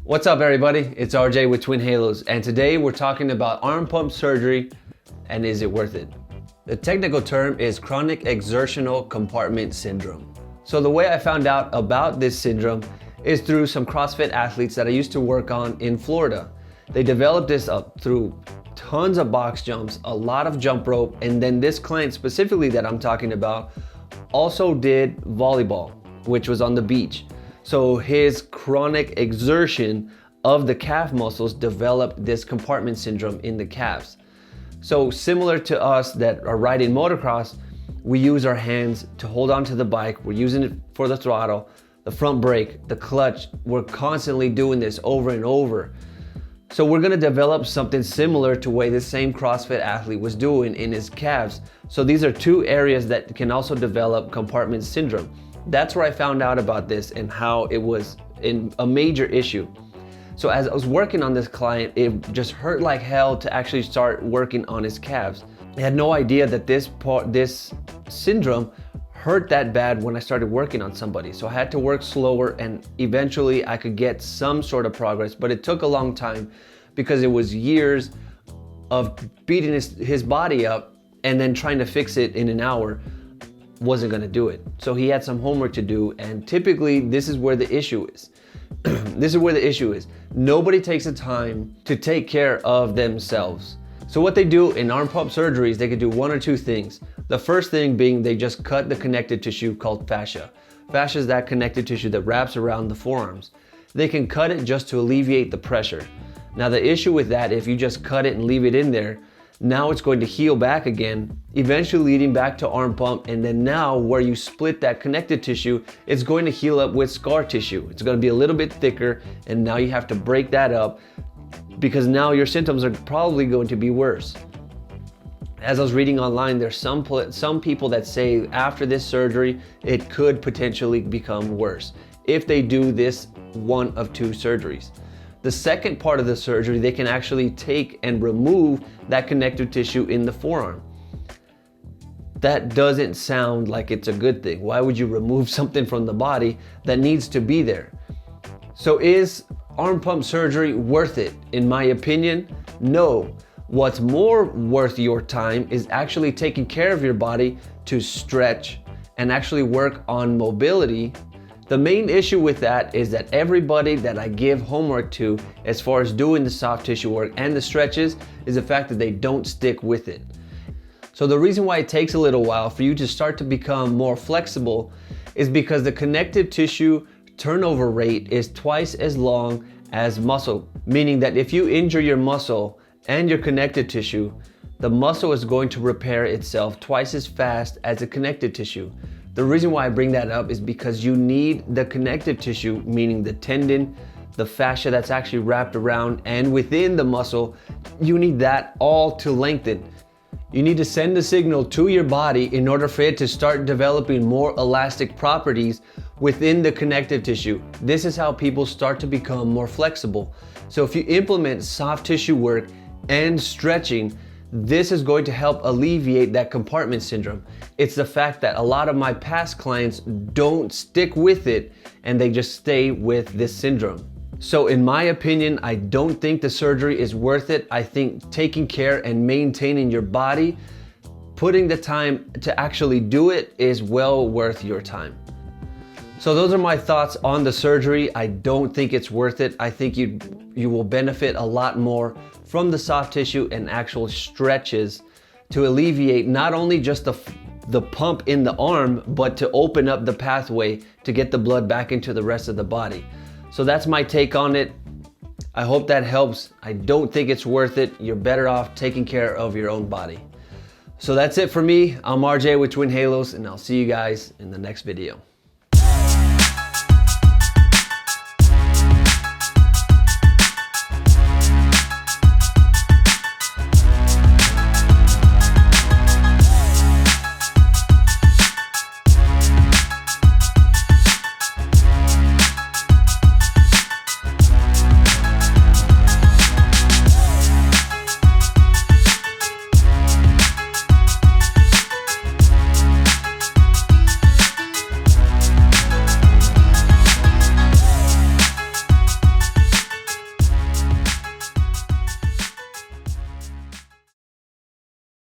What's up everybody? It's RJ with Twin Halos, and today we're talking about arm pump surgery and is it worth it? The technical term is chronic exertional compartment syndrome. So the way I found out about this syndrome is through some CrossFit athletes that I used to work on in Florida. They developed this up through tons of box jumps, a lot of jump rope, and then this client specifically that I'm talking about also did volleyball, which was on the beach. So his chronic exertion of the calf muscles developed this compartment syndrome in the calves. So similar to us that are riding motocross, we use our hands to hold onto the bike. We're using it for the throttle, the front brake, the clutch. We're constantly doing this over and over. So we're gonna develop something similar to the way this same CrossFit athlete was doing in his calves. So these are two areas that can also develop compartment syndrome. That's where I found out about this and how it was a major issue. So as I was working on this client, it just hurt like hell to actually start working on his calves. I had no idea that this syndrome hurt that bad when I started working on somebody. So I had to work slower and eventually I could get some sort of progress, but it took a long time because it was years of beating his body up and then trying to fix it in an hour wasn't gonna do it. So he had some homework to do, and typically this is where the issue is. This is where the issue is. Nobody takes the time to take care of themselves. So what they do in arm pump surgeries, they could do one or two things. The first thing being they just cut the connective tissue called fascia. Fascia is that connective tissue that wraps around the forearms. They can cut it just to alleviate the pressure. Now the issue with that, if you just cut it and leave it in there, now it's going to heal back again, eventually leading back to arm pump, and then now where you split that connective tissue, it's going to heal up with scar tissue. It's going to be a little bit thicker, and now you have to break that up because now your symptoms are probably going to be worse. As I was reading online, there's some people that say after this surgery, it could potentially become worse if they do this one of two surgeries. The second part of the surgery, they can actually take and remove that connective tissue in the forearm. That doesn't sound like it's a good thing. Why would you remove something from the body that needs to be there? So is arm pump surgery worth it? In my opinion, no. What's more worth your time is actually taking care of your body to stretch and actually work on mobility. The main issue with that is that everybody that I give homework to as far as doing the soft tissue work and the stretches is the fact that they don't stick with it. So the reason why it takes a little while for you to start to become more flexible is because the connective tissue turnover rate is twice as long as muscle, meaning that if you injure your muscle and your connective tissue, the muscle is going to repair itself twice as fast as the connective tissue. The reason why I bring that up is because you need the connective tissue, meaning the tendon, the fascia that's actually wrapped around and within the muscle, you need that all to lengthen. You need to send the signal to your body in order for it to start developing more elastic properties within the connective tissue. This is how people start to become more flexible. So if you implement soft tissue work and stretching, this is going to help alleviate that compartment syndrome. It's the fact that a lot of my past clients don't stick with it and they just stay with this syndrome. So in my opinion, I don't think the surgery is worth it. I think taking care and maintaining your body, putting the time to actually do it is well worth your time. So those are my thoughts on the surgery. I don't think it's worth it. I think you will benefit a lot more from the soft tissue and actual stretches to alleviate not only just the pump in the arm, but to open up the pathway to get the blood back into the rest of the body. So that's my take on it. I hope that helps. I don't think it's worth it. You're better off taking care of your own body. So that's it for me. I'm RJ with Twin Halos, and I'll see you guys in the next video.